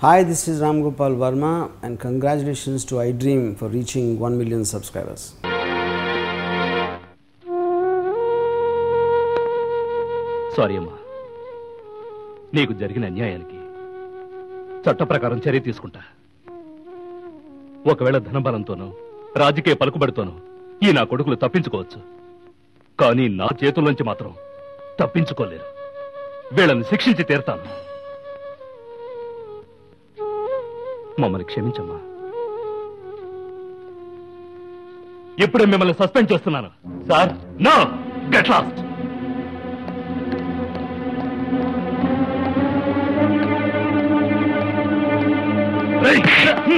Hi, this is Ram Gopal Verma and congratulations to iDream for reaching 1 million subscribers. Sorry అమ్మా, నీకు జరిగిన అన్యాయానికి చట్ట ప్రకారం చర్య తీసుకుంటా. ఒకవేళ ధనబలంతోనో రాజకీయ పలుకుబడితోనో ఈ నా కొడుకులు తప్పించుకోవచ్చు, కానీ నా చేతుల్లోంచి మాత్రం తప్పించుకోలేరు. వీళ్ళని శిక్షించి తీరుతాను. మమ్మల్ని క్షమించమ్మా. ఇప్పుడే మిమ్మల్ని సస్పెండ్ చేస్తున్నాను. Sir, no, get lost.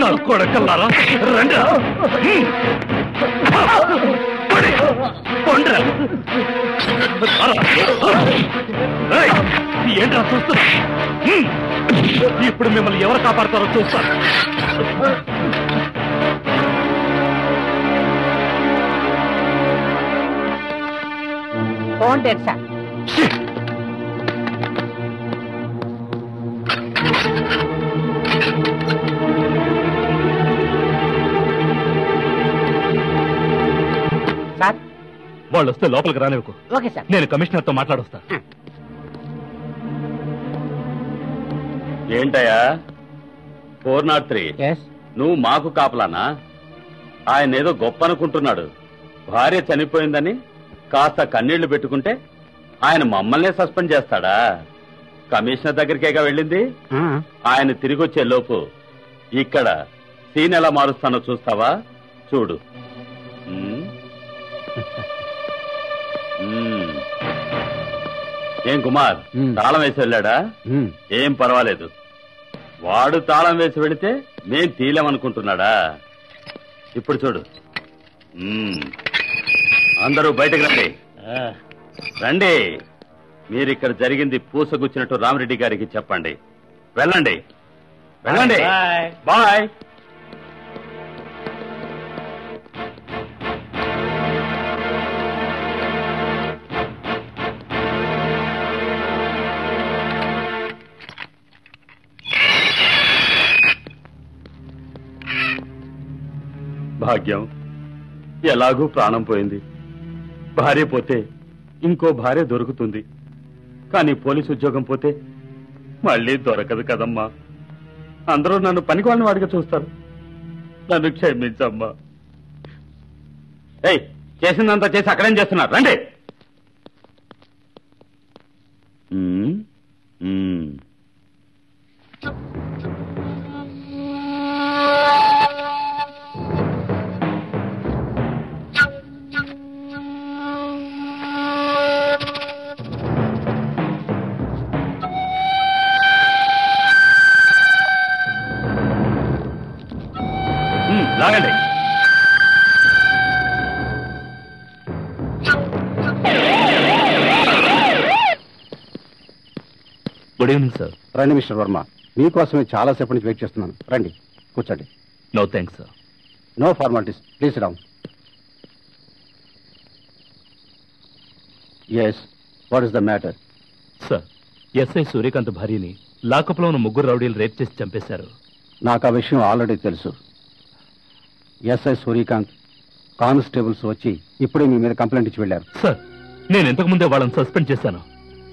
నా కొడకల్లారా రండి. ఏంట్రా చూస్తున్నా? ఇప్పుడు మిమ్మల్ని ఎవరు కాపాడతారో చూస్తారు. వాళ్ళు వస్తే లోపలికి రానివ్వకు. నేను కమిషనర్తో మాట్లాడొస్తా. ఏంటయ్యా 403? నువ్వు మాకు కాపలానా? ఆయన ఏదో గొప్ప అనుకుంటున్నాడు. భార్య చనిపోయిందని కాస్త కన్నీళ్లు పెట్టుకుంటే ఆయన మమ్మల్నే సస్పెండ్ చేస్తాడా? కమిషనర్ దగ్గరికేగా వెళ్ళింది. ఆయన తిరిగి వచ్చే లోపు ఇక్కడ సీన్ ఎలా మారుస్తానో చూస్తావా? చూడు. ఏం కుమార్, తాళం వేసి వెళ్ళాడా? ఏం పర్వాలేదు. వాడు తాళం వేసి వెళితే మేం తీలేమనుకుంటున్నాడా? ఇప్పుడు చూడు. అందరూ బయటకు రండి. రండి. మీరిక్కడ జరిగింది పూసగుచ్చినట్టు రామరెడ్డి గారికి చెప్పండి. వెళ్ళండి, వెళ్ళండి. బాయ్. భాగ్యం, ఎలాగూ ప్రాణం పోయింది. భార్య పోతే ఇంకో భార్య దొరుకుతుంది, కానీ పోలీసు ఉద్యోగం పోతే మళ్ళీ దొరకదు కదమ్మా. అందరూ నన్ను పనికివాళ్ళని వాడిగా చూస్తారు. నన్ను క్షమించమ్మా. ఏయ్, చేసిందంతా చేసి అక్కడేం చేస్తున్నారు? రండి. లాగండి. Good evening sir. రండి మిస్టర్ వర్మ, మీకోసమే చాలా సేపటి నుంచి వెయిట్ చేస్తున్నాను. రండి, కూర్చోండి. No thanks sir. No formalities, please down. Yes, what is the matter? Sir, SI Suryakant భార్యని లాకప్లో ఉన్న ముగ్గురు రౌడీలు రేప్ చేసి చంపేశారు. నాకు ఆ విషయం ఆల్రెడీ తెలుసు. ఎస్ఐ సూర్యకాంత్ కానిస్టేబుల్స్ వచ్చి ఇప్పుడే మీ మీద కంప్లైంట్ ఇచ్చి వెళ్ళారు. సార్, నేను ఇంతకు ముందే వాళ్ళని సస్పెండ్ చేశాను.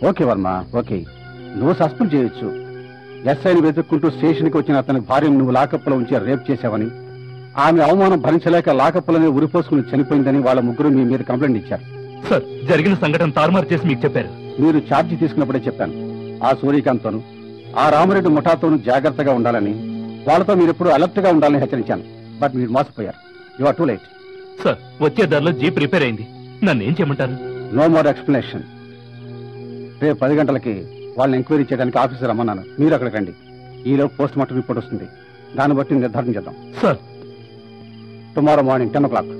ఓకే వర్మ, ఓకే, నువ్వు సస్పెండ్ చేయొచ్చు. ఎస్ఐని వెతుక్కుంటూ స్టేషన్కి వచ్చిన అతని భార్యను నువ్వు లాకప్లో ఉంచి రేప్ చేశావని, ఆమె అవమానం భరించలేక లాకప్లోనే ఉరిపోసుకుని చనిపోయిందని వాళ్ళ ముగ్గురు మీ మీద కంప్లైంట్ ఇచ్చారు. సార్, జరిగిన సంఘటన తారుమారు చేసి మీకు చెప్పారు. మీరు ఛార్జీ తీసుకున్నప్పుడే చెప్పాను. ఆ సూర్యకాంత్తోను ఆ రామరెడ్డి ముఠాతోనూ జాగ్రత్తగా ఉండాలని, వాళ్ళతో మీరు ఎప్పుడు అలర్ట్ గా ఉండాలని హెచ్చరించాను. బట్ మీరు మోసపోయారు. You are too late. Sir, వచ్చే దారిలో జీప్ రిపేర్ అయింది. నన్ను ఏం చేయమంటారు? No more explanation. రేపు 10 గంటలకి వాళ్ళని ఎంక్వైరీ చేయడానికి ఆఫీసర్ రమ్మన్నాను. మీరు అక్కడికి రండి. ఈలోపు పోస్ట్ మార్టం రిపోర్ట్ వస్తుంది. దాన్ని బట్టి నిర్ధారణ చేద్దాం. Sir, tomorrow morning 10 o'clock.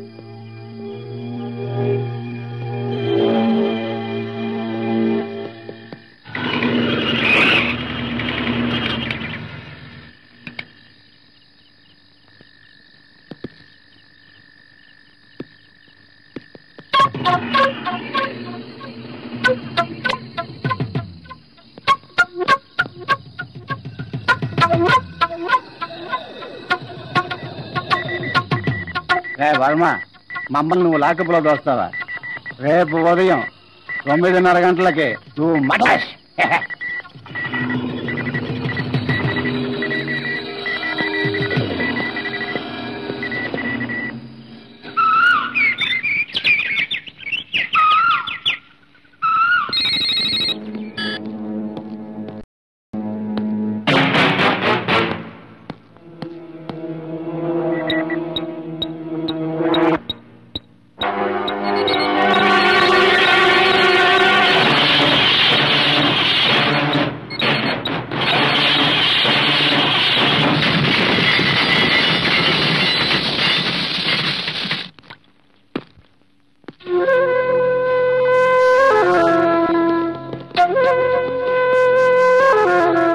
What? Varma, మమ్మల్ని నువ్వు లాకప్లో దోస్తావా? రేపు ఉదయం 9:30 గంటలకి నువ్వు మటాష్.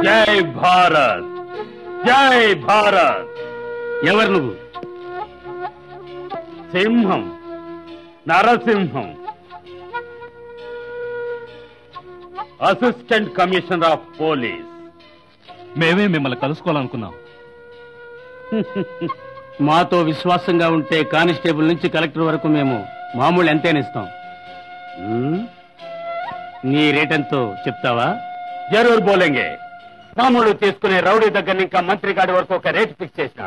జై భారత్, జై భారత్. ఎవరు నువ్వు? సింహం, Narasimham, assistant commissioner of police. మేమే మిమ్మల్ని కలుసుకోవాలనుకున్నాం. మాతో విశ్వాసంగా ఉంటే కానిస్టేబుల్ నుంచి కలెక్టర్ వరకు మేము మామూలు ఎంతేనిస్తాం. నీ రేటెంతో చెప్తావా? జరూర్ బోలేంగే. మామూలు తీసుకునే రౌడీ దగ్గర ఇంకా మంత్రి గాడి వరకు ఒక రేటు ఫిక్స్ చేసిన.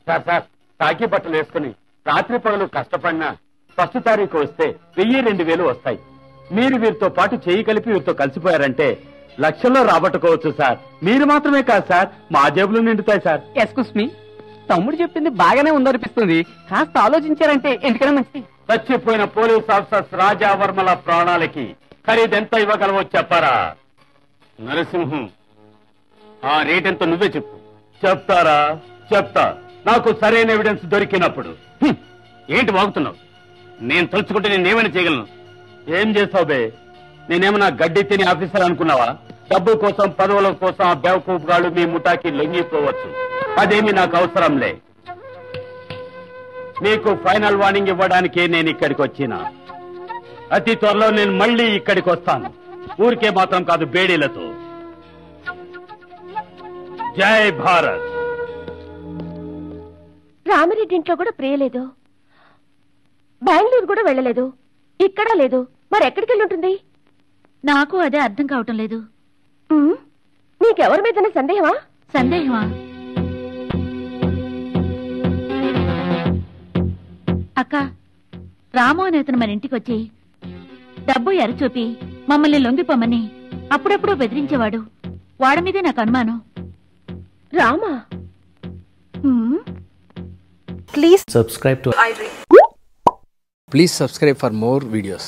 సార్ తాకి బట్టలు వేసుకుని రాత్రి పగలు కష్టపడినా ఫస్ట్ తారీఖు వస్తే 1000-2000 వస్తాయి. మీరు వీరితో పాటు చేయి కలిపి వీరితో కలిసిపోయారంటే లక్షల్లో రాబట్టుకోవచ్చు సార్. మీరు మాత్రమే కాదు సార్, మా జేబులు నిండుతాయి సార్. ఎస్క్యూస్ మీ, తమ్ముడు చెప్పింది బాగానే ఉందనిపిస్తుంది. కాస్త ఆలోచించారంటే ఎందుకైనా మంచిది. చచ్చిపోయిన పోలీస్ ఆఫీసర్స్ రాజావర్మల ప్రాణాలకి ఖరీదెంత ఇవ్వగలవో చెప్పారా? నరసింహం, ఆ రేటెంతో నువ్వే చెప్పు. చెప్తారా? చెప్తా, నాకు సరైన ఎవిడెన్స్ దొరికినప్పుడు. ఏంటి వాగుతున్నావు? నేను తలుచుకుంటే నేనేమైనా చేయగలను. ఏం చేస్తావు బే? నేనేమన్నా గడ్డి తిని ఆఫీసర్ అనుకున్నావా? డబ్బు కోసం, పదవుల కోసం ఆ బేవకూఫ్ గాళ్ళు మీ ముఠాకి లొంగిపోవచ్చు. అదేమి నాకు అవసరంలే. మీకు ఫైనల్ వార్నింగ్ ఇవ్వడానికే నేను ఇక్కడికి వచ్చిన. అతి త్వరలో నేను మళ్ళీ ఇక్కడికి వస్తాను. ఊరికే మాత్రం కాదు, బేడీలతో. జై భారత్. రామిరెడ్డి ఇంట్లో కూడా ప్రియ లేదు, బెంగళూరు కూడా వెళ్ళలేదు, ఇక్కడ లేదు. మరి ఎక్కడికి వెళ్ళి ఉంటుంది? నాకు అదే అర్థం కావటం లేదు. నీకెవరి మీద సందేహమా? సందేహమా? అక్క, రాము అనే అతను మన ఇంటికి వచ్చి డబ్బు ఎరచూపి మమ్మల్ని లొంగిపోమని అప్పుడప్పుడు బెదిరించేవాడు. వాడి మీదే నాకు అనుమానం. Rama? Please subscribe to iDream. Please subscribe for more videos.